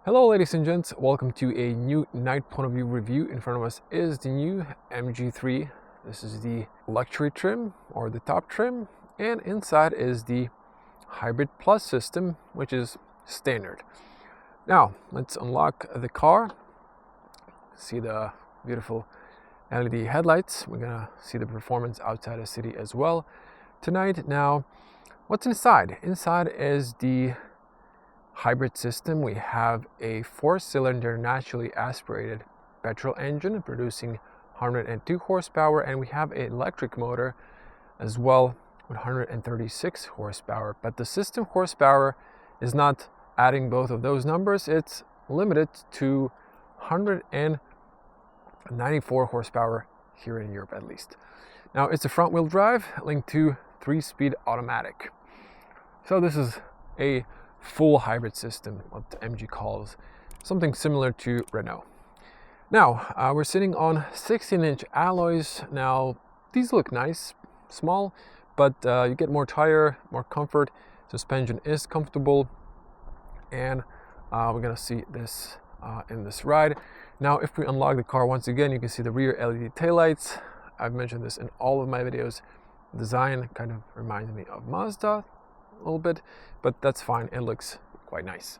Hello ladies and gents, welcome to a new Night POV review. In front of us is the new MG3. This is the luxury trim or the top trim, and inside is the Hybrid Plus system, which is standard. Now let's unlock the car. See the beautiful LED headlights. We're gonna see the performance outside the city as well tonight. Now, what's inside? Inside is the hybrid system. We have a 4-cylinder naturally aspirated petrol engine producing 102 horsepower, and we have an electric motor as well with 136 horsepower. But the system horsepower is not adding both of those numbers. It's limited to 194 horsepower here in Europe at least. Now it's a front-wheel drive linked to 3-speed automatic. So this is a full hybrid system, what MG calls, something similar to Renault. Now we're sitting on 16-inch alloys. Now these look nice, small, but you get more tire, more comfort. Suspension is comfortable, and we're gonna see this in this ride. Now if we unlock the car once again, you can see the rear LED taillights. I've mentioned this in all of my videos. Design kind of reminds me of Mazda a little bit, but that's fine. It looks quite nice.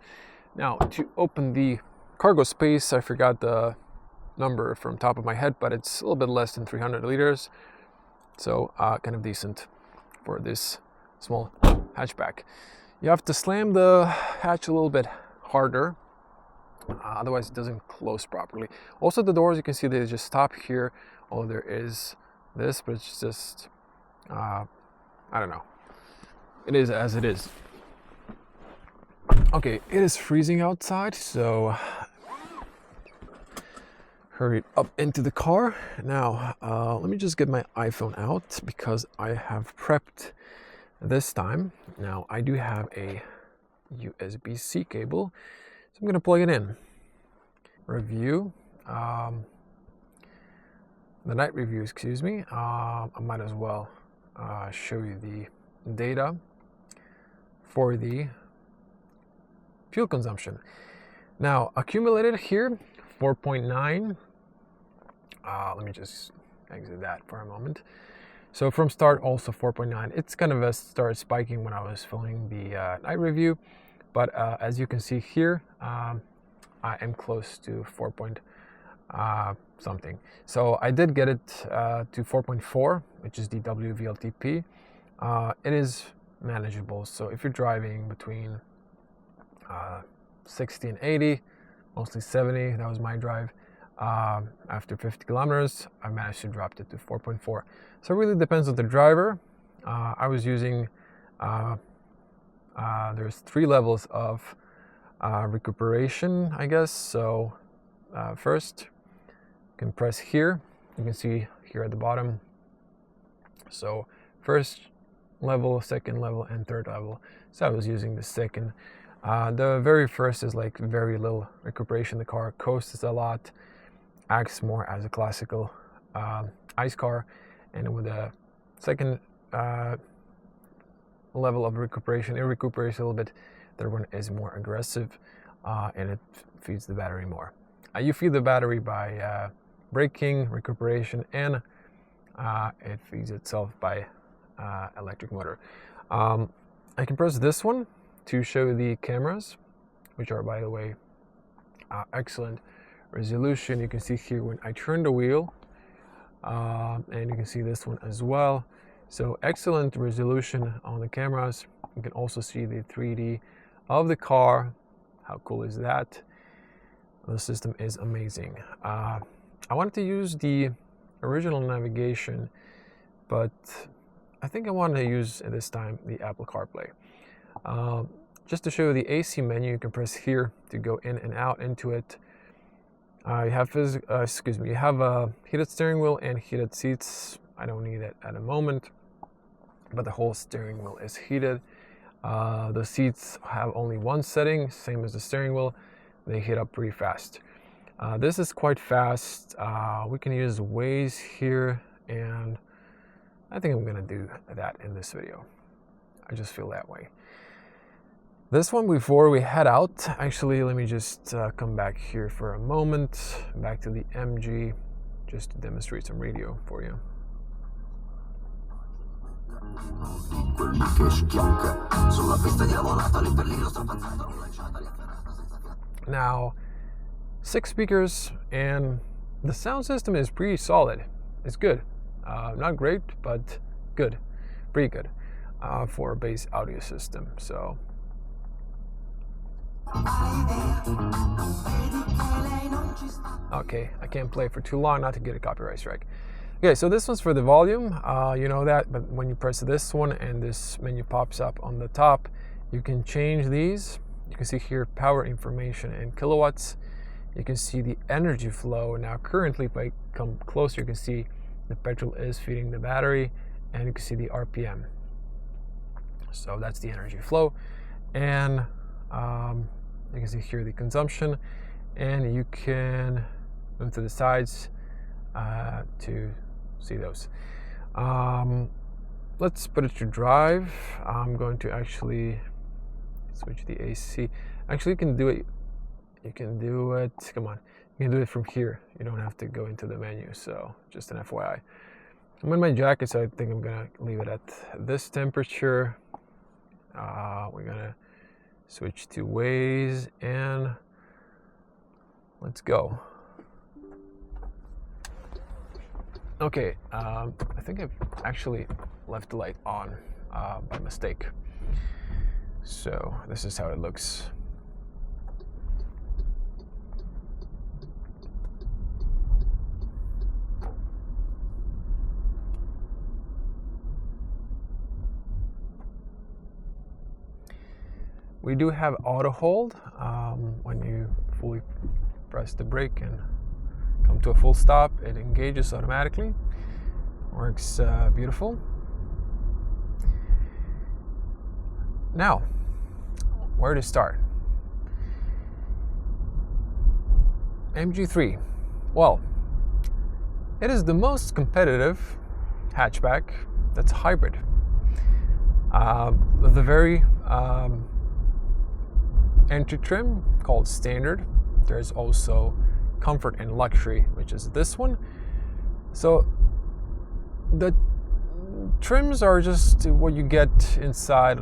Now to open the cargo space, I forgot the number from top of my head, but it's a little bit less than 300 liters, so kind of decent for this small hatchback. You have to slam the hatch a little bit harder, otherwise it doesn't close properly. Also the doors, you can see they just stop here. Oh, there is this, but it's just I don't know. It is as it is. Okay, it is freezing outside, so hurry up into the car. Now, let me just get my iPhone out because I have prepped this time. Now, I do have a USB-C cable, so I'm gonna plug it in. Review, the night review, excuse me. I might as well show you the data for the fuel consumption. Now accumulated here 4.9. Let me just exit that for a moment. So from start also 4.9. It's kind of started spiking when I was filming the night review, but as you can see here, I am close to 4 point something. So I did get it to 4.4, which is the WVLTP. It is manageable. So if you're driving between 60 and 80, mostly 70, that was my drive. After 50 kilometers, I managed to drop it to 4.4. So it really depends on the driver. I was using, there's 3 levels of recuperation, I guess. So first, you can press here. You can see here at the bottom. So first level, second level, and third level. So I was using the second. The very first is like very little recuperation. The car coasts a lot, acts more as a classical ice car, and with the second level of recuperation, it recuperates a little bit. The third one is more aggressive, and it feeds the battery more. You feed the battery by braking, recuperation, and it feeds itself by electric motor. I can press this one to show the cameras, which are, by the way, excellent resolution. You can see here when I turn the wheel, and you can see this one as well. So excellent resolution on the cameras. You can also see the 3D of the car. How cool is that? The system is amazing. I wanted to use the original navigation, but I think I want to use this time the Apple CarPlay. Just to show you the AC menu, you can press here to go in and out into it. You have you have a heated steering wheel and heated seats. I don't need it at the moment, but the whole steering wheel is heated. The seats have only one setting, same as the steering wheel. They heat up pretty fast. This is quite fast. We can use Waze here, and I think I'm gonna do that in this video. I just feel that way. This one, before we head out, actually, let me just come back here for a moment, back to the MG, just to demonstrate some radio for you. Now, 6 speakers, and the sound system is pretty solid. It's good. Not great, but good. Pretty good for a bass audio system. So. Okay, I can't play for too long not to get a copyright strike. Okay, so this one's for the volume, you know that, but when you press this one and this menu pops up on the top, you can change these. You can see here power information in kilowatts. You can see the energy flow. Now currently, if I come closer, you can see the petrol is feeding the battery, and you can see the RPM. So that's the energy flow. And you can see here the consumption, and you can move to the sides to see those. Let's put it to drive. I'm going to actually switch the AC. Actually, you can do it. Come on, you can do it from here. You don't have to go into the menu. So just an FYI. I'm in my jacket, so I think I'm gonna leave it at this temperature. We're gonna switch to Waze and let's go. Okay, I think I've actually left the light on by mistake. So this is how it looks. We do have auto hold when you fully press the brake and come to a full stop. It engages automatically. Works beautiful. Now, where to start? MG3. Well, it is the most competitive hatchback that's hybrid. The very entry trim called standard. There's also comfort and luxury, which is this one. So the trims are just what you get inside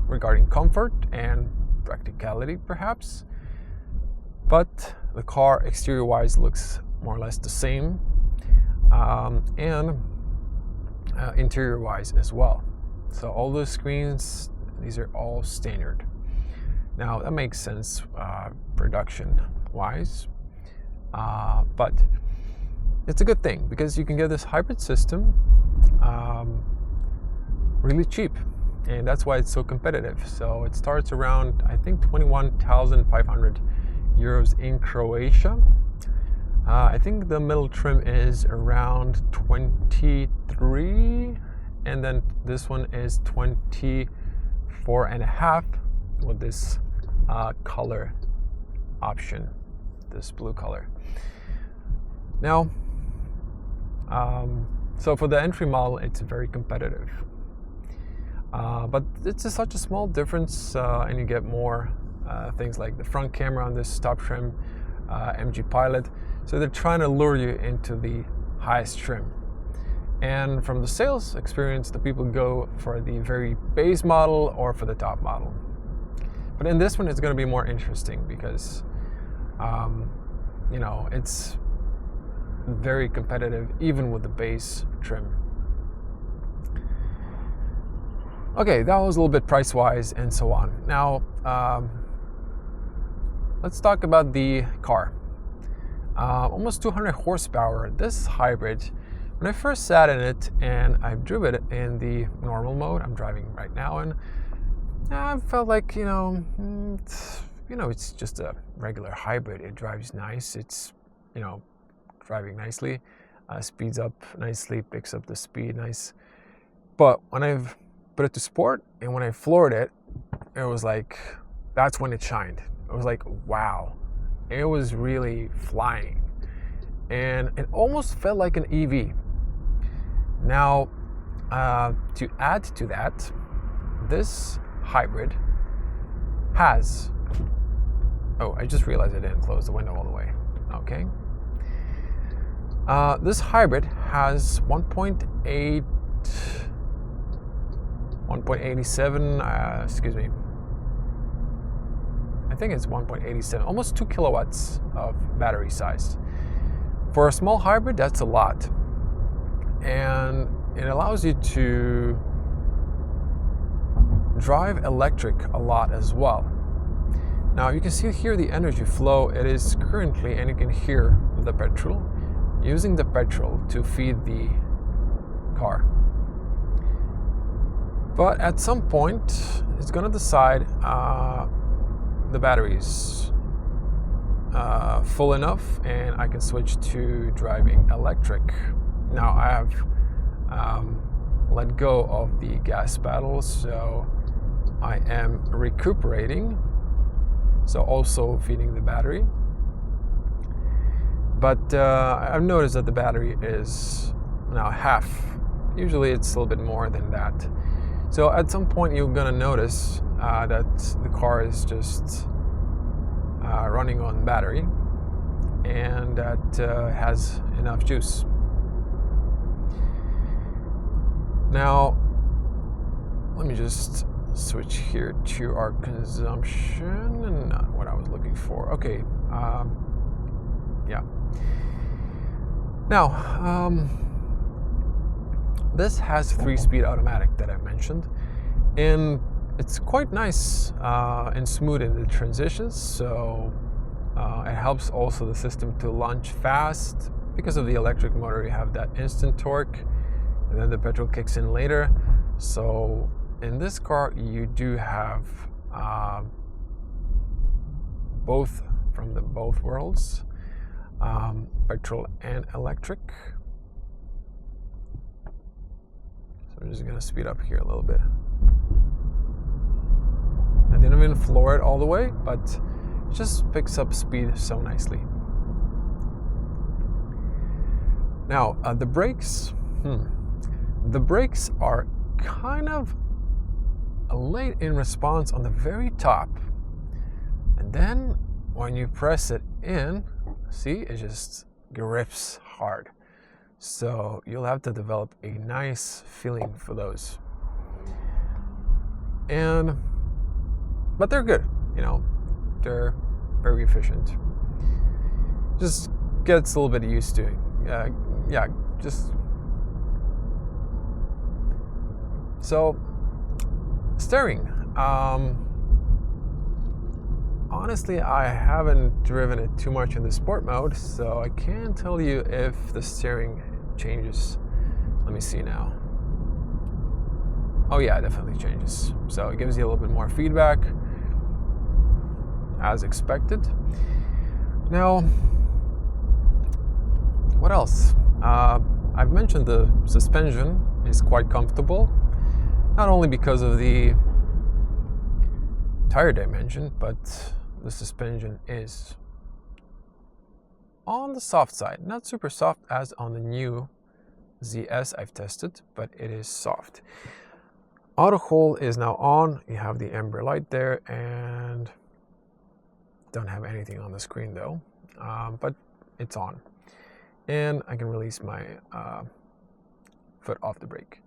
regarding comfort and practicality perhaps, but the car exterior wise looks more or less the same, and interior wise as well. So all those screens, these are all standard. Now that makes sense production wise, but it's a good thing because you can get this hybrid system really cheap, and that's why it's so competitive. So it starts around, I think, 21,500 euros in Croatia. I think the middle trim is around 23, and then this one is 24.5 with this color option, this blue color. Now, so for the entry model, it's very competitive, but it's such a small difference, and you get more things like the front camera on this top trim, MG Pilot. So they're trying to lure you into the highest trim. And from the sales experience, the people go for the very base model or for the top model. But in this one, it's going to be more interesting because, you know, it's very competitive even with the base trim. Okay, that was a little bit price-wise and so on. Now, let's talk about the car. Almost 200 horsepower. This hybrid, when I first sat in it and I drove it in the normal mode, I'm driving right now, and I felt like, it's just a regular hybrid. It drives nice. It's, driving nicely, speeds up nicely, picks up the speed nice. But when I've put it to sport and when I floored it, it was like, that's when it shined. It was like, wow, it was really flying. And it almost felt like an EV. Now, to add to that, this hybrid has, oh, I just realized I didn't close the window all the way. Okay. This hybrid has 1.87, excuse me. I think it's 1.87, almost 2 kilowatts of battery size. For a small hybrid, that's a lot. And it allows you to drive electric a lot as well. Now you can see here the energy flow. It is currently, and you can hear the petrol, using the petrol to feed the car. But at some point, it's going to decide the battery's full enough and I can switch to driving electric. Now I have let go of the gas pedal, so I am recuperating, so also feeding the battery. But I've noticed that the battery is now half. Usually it's a little bit more than that. So at some point you're gonna notice that the car is just running on battery and that has enough juice. Now, let me just switch here to our consumption and not what I was looking for. Okay, yeah. Now, this has 3-speed automatic that I mentioned, and it's quite nice and smooth in the transitions, so it helps also the system to launch fast. Because of the electric motor, you have that instant torque, and then the petrol kicks in later. So in this car, you do have both from both worlds, petrol and electric. So I'm just gonna speed up here a little bit. I didn't even floor it all the way, but it just picks up speed so nicely. Now, the brakes. The brakes are kind of late in response on the very top. And then when you press it in, see, it just grips hard. So you'll have to develop a nice feeling for those. But they're good, you know, they're very efficient. Just gets a little bit used to it. Just so steering. Honestly, I haven't driven it too much in the sport mode, so I can't tell you if the steering changes. Let me see now. Oh yeah, it definitely changes. So it gives you a little bit more feedback, as expected. Now, what else? I've mentioned the suspension is quite comfortable, not only because of the tire dimension, but the suspension is on the soft side. Not super soft as on the new ZS I've tested, but it is soft. Auto hold is now on. You have the amber light there, and don't have anything on the screen though, but it's on. And I can release my foot off the brake.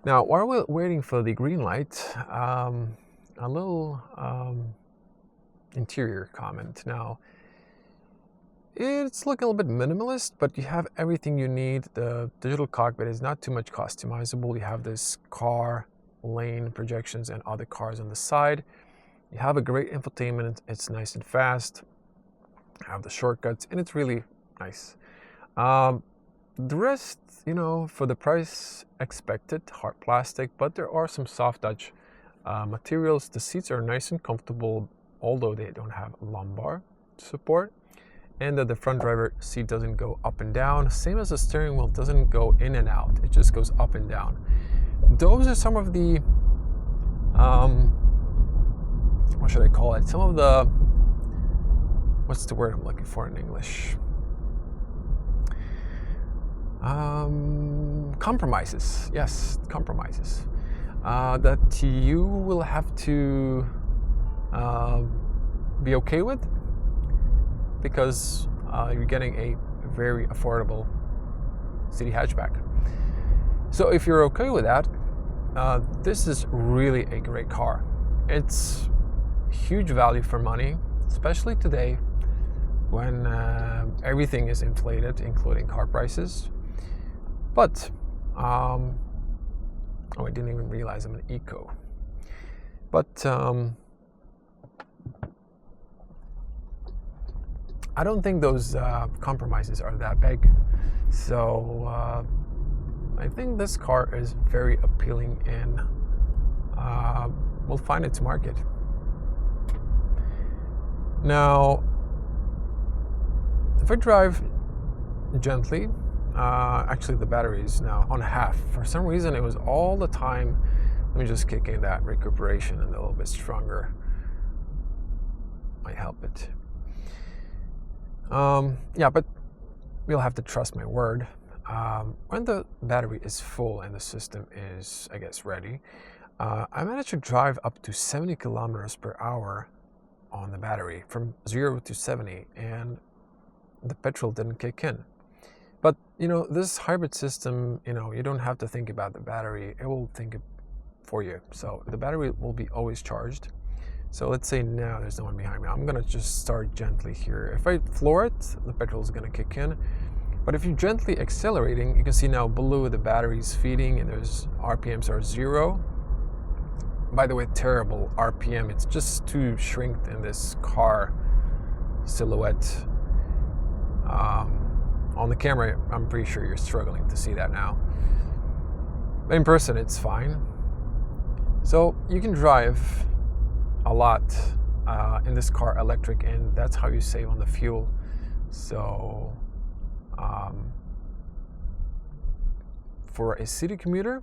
Now, while we're waiting for the green light, a little interior comment. Now, it's looking a little bit minimalist, but you have everything you need. The digital cockpit is not too much customizable. You have this car lane projections and other cars on the side. You have a great infotainment. It's nice and fast. You have the shortcuts, and it's really nice. The rest, you know, for the price expected, hard plastic, but there are some soft touch materials. The seats are nice and comfortable, although they don't have lumbar support, and that the front driver seat doesn't go up and down, same as the steering wheel doesn't go in and out, it just goes up and down. Those are some of the what should I call it, some of the, what's the word I'm looking for in English, compromises. Yes, compromises that you will have to be okay with, because you're getting a very affordable city hatchback. So if you're okay with that, this is really a great car. It's huge value for money, especially today when everything is inflated, including car prices. But oh, I didn't even realize I'm an eco. But I don't think those compromises are that big. So I think this car is very appealing, and will find its market. Now, if I drive gently, actually the battery is now on half. For some reason it was all the time. Let me just kick in that recuperation and a little bit stronger. Might help it. Yeah, but you'll have to trust my word. When the battery is full and the system is, I guess, ready, I managed to drive up to 70 kilometers per hour on the battery, from 0 to 70, and the petrol didn't kick in. But this hybrid system, you don't have to think about the battery. It will think for you. So the battery will be always charged. So let's say now there's no one behind me. I'm gonna just start gently here. If I floor it, the petrol is gonna kick in. But if you're gently accelerating, you can see now below the battery's feeding, and there's RPMs are 0. By the way, terrible RPM. It's just too shrinked in this car silhouette. On the camera, I'm pretty sure you're struggling to see that now. But in person, it's fine. So you can drive a lot in this car electric, and that's how you save on the fuel. So for a city commuter,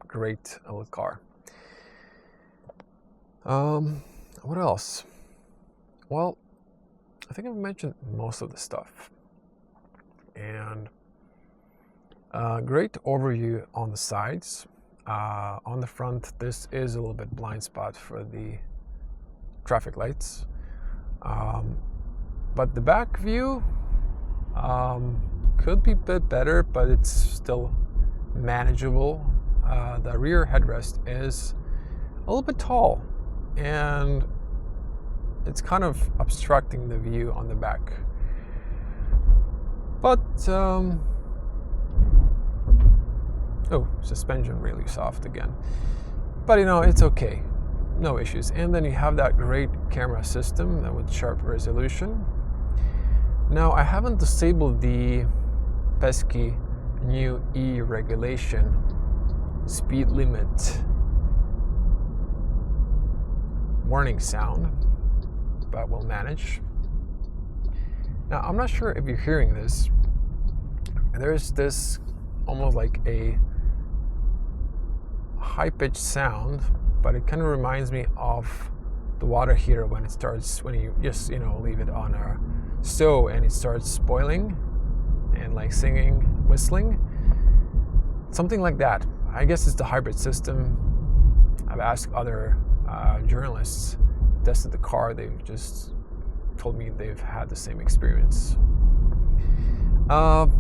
great little car. What else? Well, I think I've mentioned most of the stuff. And great overview on the sides. On the front, this is a little bit blind spot for the traffic lights. But the back view could be a bit better, but it's still manageable. The rear headrest is a little bit tall, and it's kind of obstructing the view on the back. But suspension really soft again. But it's okay, no issues. And then you have that great camera system with sharp resolution. Now, I haven't disabled the pesky new E regulation speed limit warning sound, but we'll manage. Now, I'm not sure if you're hearing this. There's this almost like a high-pitched sound, but it kind of reminds me of the water heater when you just leave it on a stove and it starts boiling and like singing, whistling, something like that. I guess it's the hybrid system. I've asked other journalists who tested the car. They've just told me they've had the same experience.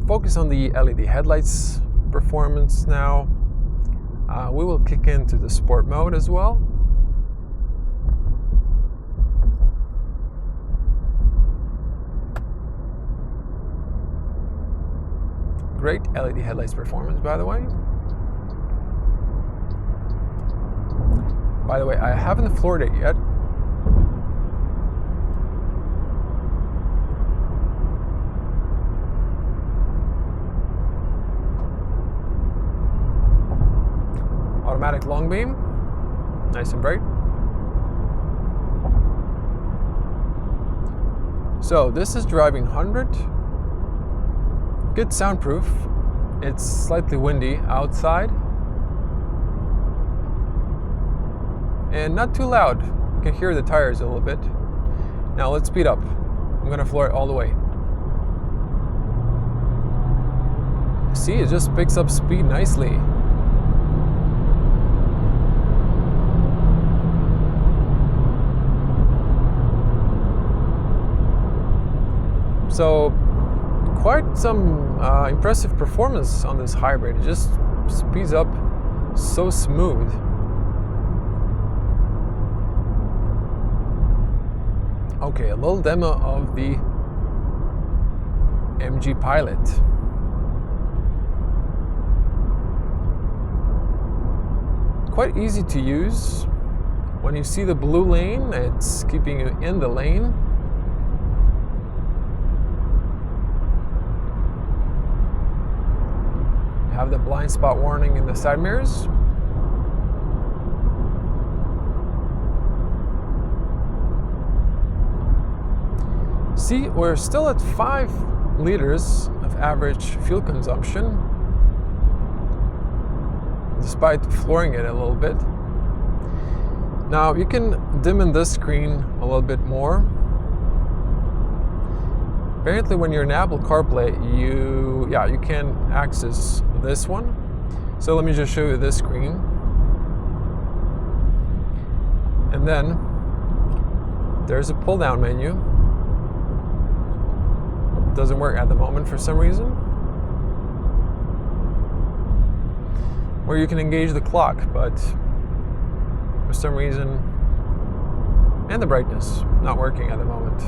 Focus on the LED headlights performance now. We will kick into the sport mode as well. Great LED headlights performance, by the way. By the way, I haven't floored it yet. Automatic long beam, nice and bright. So this is driving 100. Good soundproof. It's slightly windy outside. And not too loud. You can hear the tires a little bit. Now let's speed up. I'm gonna floor it all the way. See, it just picks up speed nicely. So quite some impressive performance on this hybrid. It just speeds up so smooth. Okay, a little demo of the MG Pilot. Quite easy to use. When you see the blue lane, it's keeping you in the lane. You have the blind spot warning in the side mirrors. See, we're still at 5 liters of average fuel consumption, despite flooring it a little bit. Now you can dim in this screen a little bit more. Apparently when you're in Apple CarPlay, you can access this one. So let me just show you this screen. And then there's a pull down menu. It doesn't work at the moment for some reason. Where you can engage the clock, but for some reason, and the brightness, not working at the moment.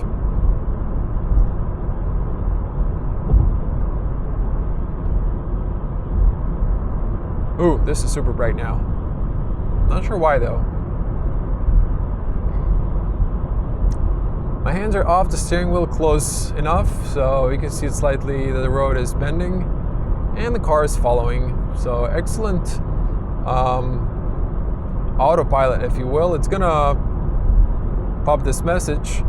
Ooh, this is super bright now. Not sure why though. My hands are off the steering wheel close enough, so you can see it slightly that the road is bending and the car is following. So excellent autopilot, if you will. It's gonna pop this message,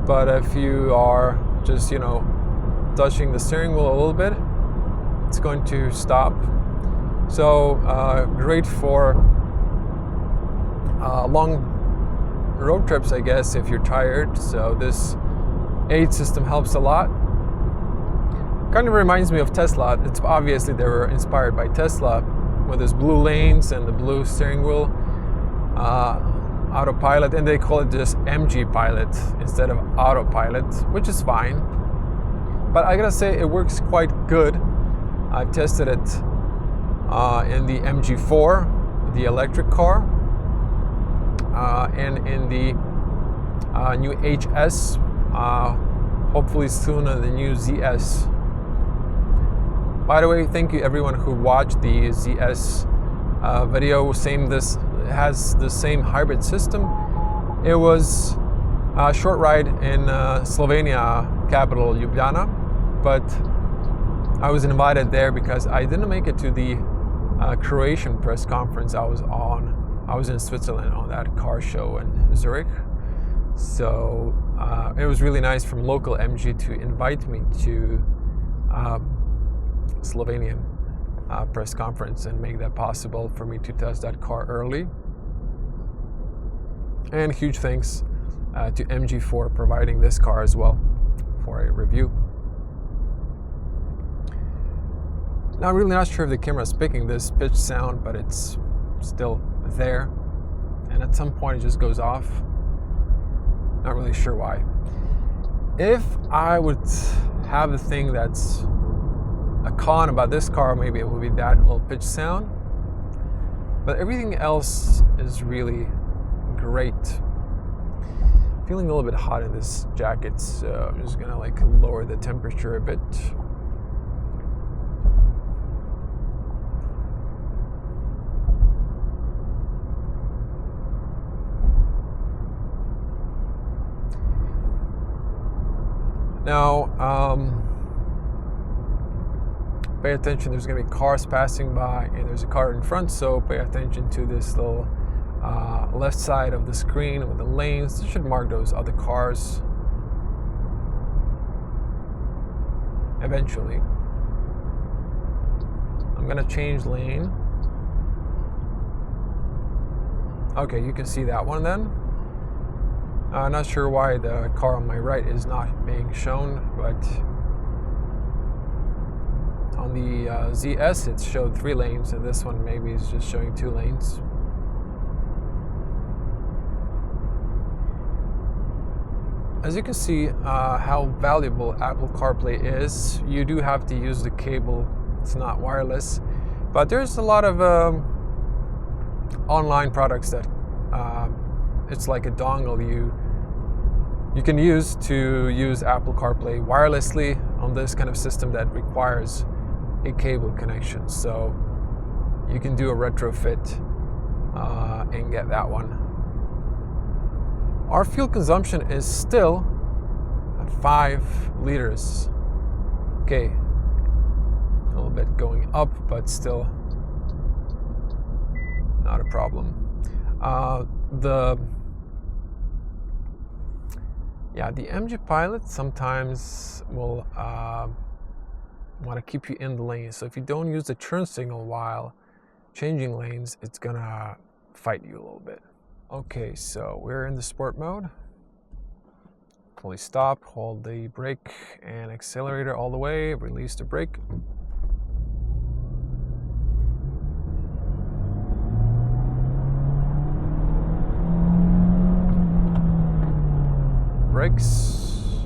but if you are just, touching the steering wheel a little bit, it's going to stop. So great for long road trips, I guess, if you're tired. So this aid system helps a lot. Kind of reminds me of Tesla. It's obviously they were inspired by Tesla with these blue lanes and the blue steering wheel autopilot, and they call it just MG Pilot instead of autopilot, which is fine. But I gotta say it works quite good. I've tested it in the MG4, the electric car, and in the new HS, hopefully soon in the new ZS. By the way, thank you everyone who watched the ZS video. This has the same hybrid system. It was a short ride in Slovenia capital Ljubljana, but I was invited there because I didn't make it to the Croatian press conference I was on. I was in Switzerland on that car show in Zurich. So it was really nice from local MG to invite me to Slovenian press conference and make that possible for me to test that car early. And huge thanks to MG for providing this car as well for a review. Now I'm really not sure if the camera is picking this pitch sound, but it's still there, and at some point it just goes off. Not really sure why. If I would have the thing that's a con about this car, maybe it would be that little pitch sound, but everything else is really great. Feeling a little bit hot in this jacket, so I'm just gonna lower the temperature a bit. Now, pay attention, there's going to be cars passing by and there's a car in front, so pay attention to this little left side of the screen with the lanes. It should mark those other cars eventually. I'm going to change lane. Okay, you can see that one then. Not sure why the car on my right is not being shown, but on the ZS it showed 3 lanes, and this one maybe is just showing 2 lanes. as you can see how valuable Apple CarPlay is. You do have to use the cable, it's not wireless, but there's a lot of online products that it's like a dongle you can use to use Apple CarPlay wirelessly on this kind of system that requires a cable connection. So you can do a retrofit and get that one. Our fuel consumption is still at 5 liters. Okay, a little bit going up, but still not a problem. The MG Pilot sometimes will want to keep you in the lane. So if you don't use the turn signal while changing lanes, it's gonna fight you a little bit. Okay, so we're in the sport mode. Fully stop, hold the brake and accelerator all the way, release the brake. Brakes.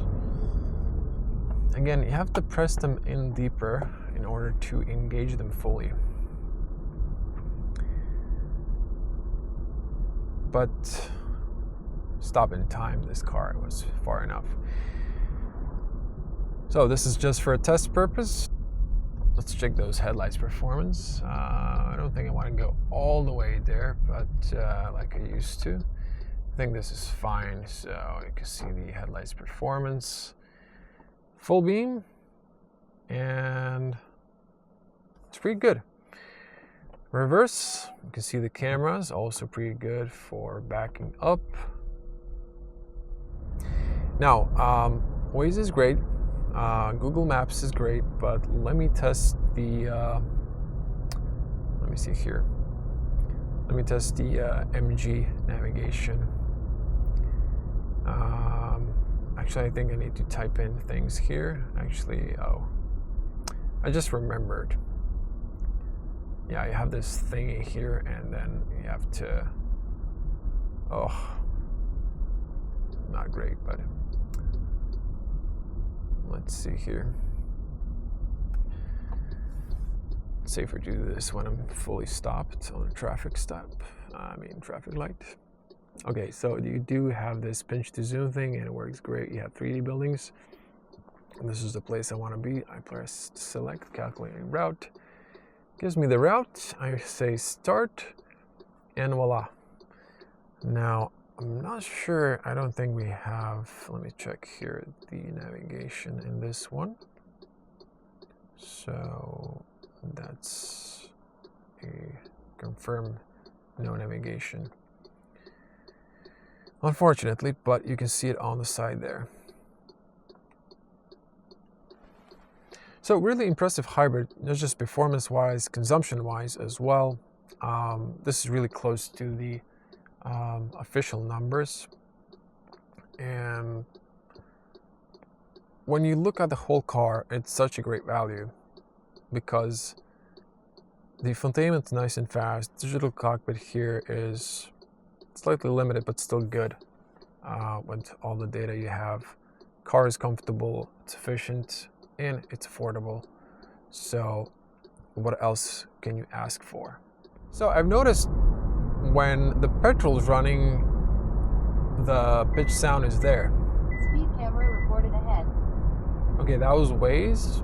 Again, you have to press them in deeper in order to engage them fully. But stop in time, this car was far enough. So this is just for a test purpose. Let's check those headlights performance. I don't think I want to go all the way there, but like I used to. I think this is fine. So you can see the headlights performance. Full beam, and it's pretty good. Reverse, you can see the cameras, also pretty good for backing up. Now, Waze is great, Google Maps is great, but let me test the, let me see here. Let me test the MG navigation. Actually, I think I need to type in things here. Actually, I just remembered. Yeah, you have this thingy here, and then you have to, not great, but let's see here. Let's see if we do this when I'm fully stopped on a traffic light. Okay, so you do have this pinch to zoom thing, and it works great. You have 3D buildings. And this is the place I want to be. I press select, calculating route. Gives me the route. I say start, and voila. Now, I'm not sure. I don't think we have. Let me check here the navigation in this one. So that's a confirm no navigation. Unfortunately, but you can see it on the side there. So really impressive hybrid, not just performance-wise, consumption-wise as well. This is really close to the official numbers. And when you look at the whole car, it's such a great value because the infotainment's nice and fast. Digital cockpit here is slightly limited, but still good with all the data you have. Car is comfortable, it's efficient, and it's affordable. So what else can you ask for? So I've noticed when the petrol is running, the pitch sound is there. Speed camera reported ahead. Okay, that was Waze.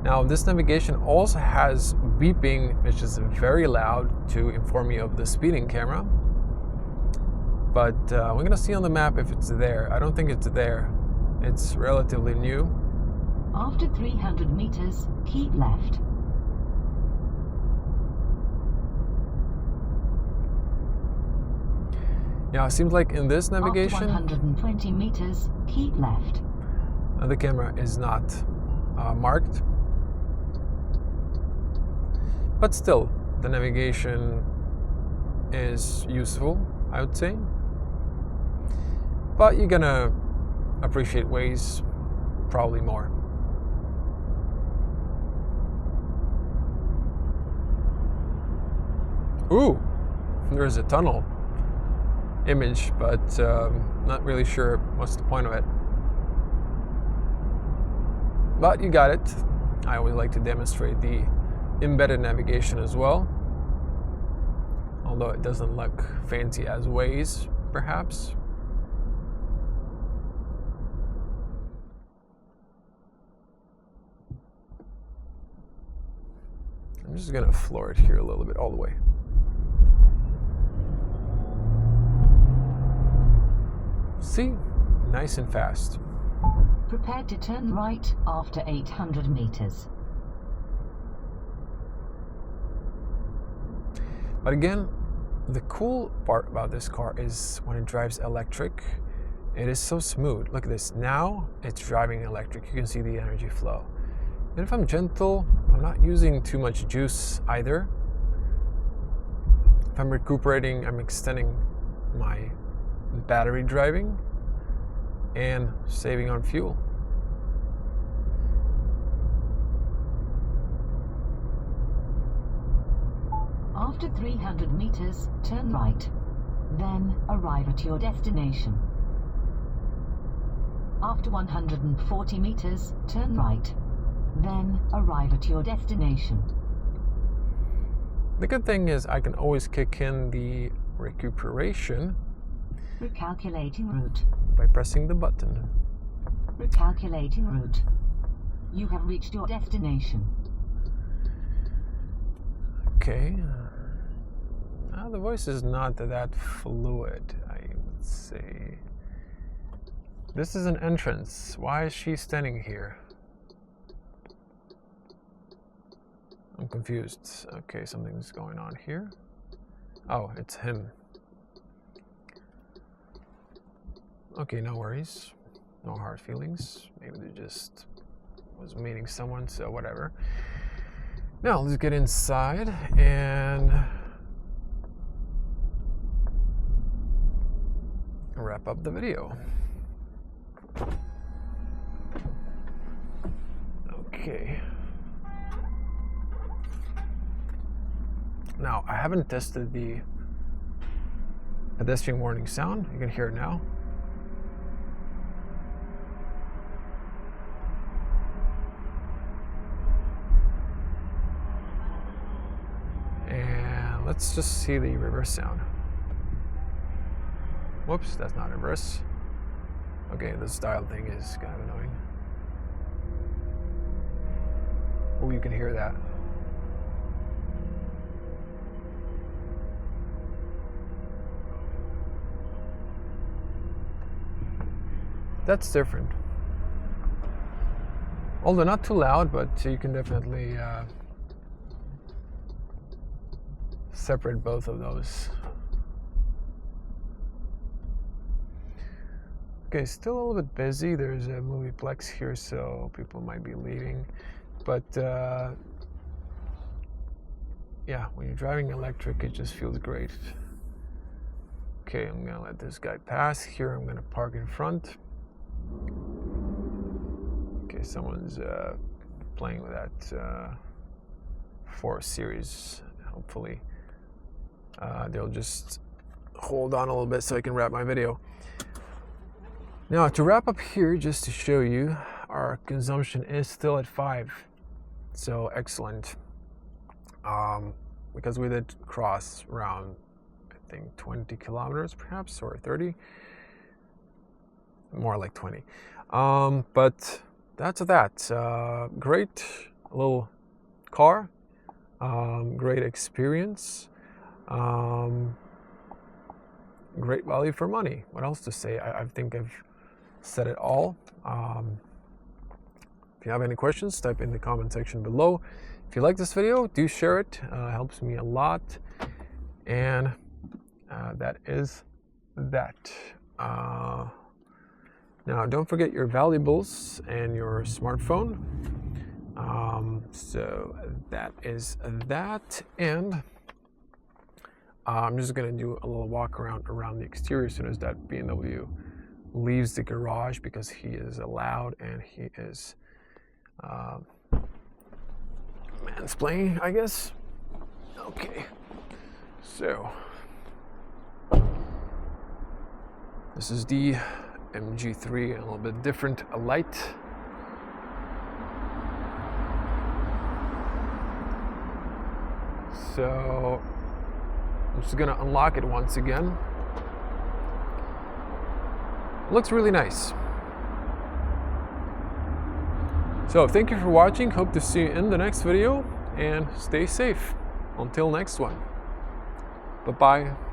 Now this navigation also has beeping, which is very loud to inform you of the speeding camera. But we're gonna see on the map if it's there. I don't think it's there. It's relatively new. After 300 meters, keep left. Yeah, it seems like in this navigation, after 120 meters, keep left. The camera is not marked. But still, the navigation is useful, I would say. But you're gonna appreciate Waze probably more. Ooh, there's a tunnel image, but not really sure what's the point of it. but you got it. I always like to demonstrate the embedded navigation as well, although it doesn't look fancy as Waze, perhaps. I'm just gonna floor it here a little bit all the way. See? Nice and fast. Prepared to turn right after 800 meters. But again, the cool part about this car is when it drives electric, it is so smooth. Look at this. Now it's driving electric. You can see the energy flow. And if I'm gentle, I'm not using too much juice either. If I'm recuperating, I'm extending my battery driving and saving on fuel. After 300 meters, turn right, then arrive at your destination. After 140 meters, turn right, then arrive at your destination. The good thing is I can always kick in the recuperation Recalculating route. by pressing the button. Recalculating route. You have reached your destination. Okay. The voice is not that fluid, I would say. This is an entrance. Why is she standing here? I'm confused. Okay, something's going on here. Oh, it's him. Okay, no worries. No hard feelings. Maybe they just was meeting someone, so whatever. Now, let's get inside and wrap up the video. Okay. Now, I haven't tested the pedestrian warning sound. You can hear it now. And let's just see the reverse sound. Whoops, that's not reverse. Okay, this dial thing is kind of annoying. Oh, you can hear that. That's different. Although not too loud, but you can definitely separate both of those. Okay, still a little bit busy. There's a movie-plex here, so people might be leaving. But yeah, when you're driving electric, it just feels great. Okay, I'm gonna let this guy pass. Here, I'm gonna park in front. Okay, someone's playing with that 4 Series. Hopefully, they'll just hold on a little bit so I can wrap my video. Now, to wrap up here, just to show you, our consumption is still at 5. So excellent. Because we did cross around, I think, 20 kilometers perhaps, or 30. More like 20. But that's that. Great little car. Great experience. Great value for money. What else to say? I think I've said it all. If you have any questions, type in the comment section below. If you like this video, do share it. It helps me a lot. And that is that. Now, don't forget your valuables and your smartphone. So that is that. And I'm just going to do a little walk around the exterior as soon as that BMW leaves the garage, because he is allowed and he is mansplaining, I guess. Okay, so this is the MG3, a little bit different light. So I'm just gonna unlock it once again. It looks really nice. So thank you for watching. Hope to see you in the next video, and stay safe until next one. Bye-bye.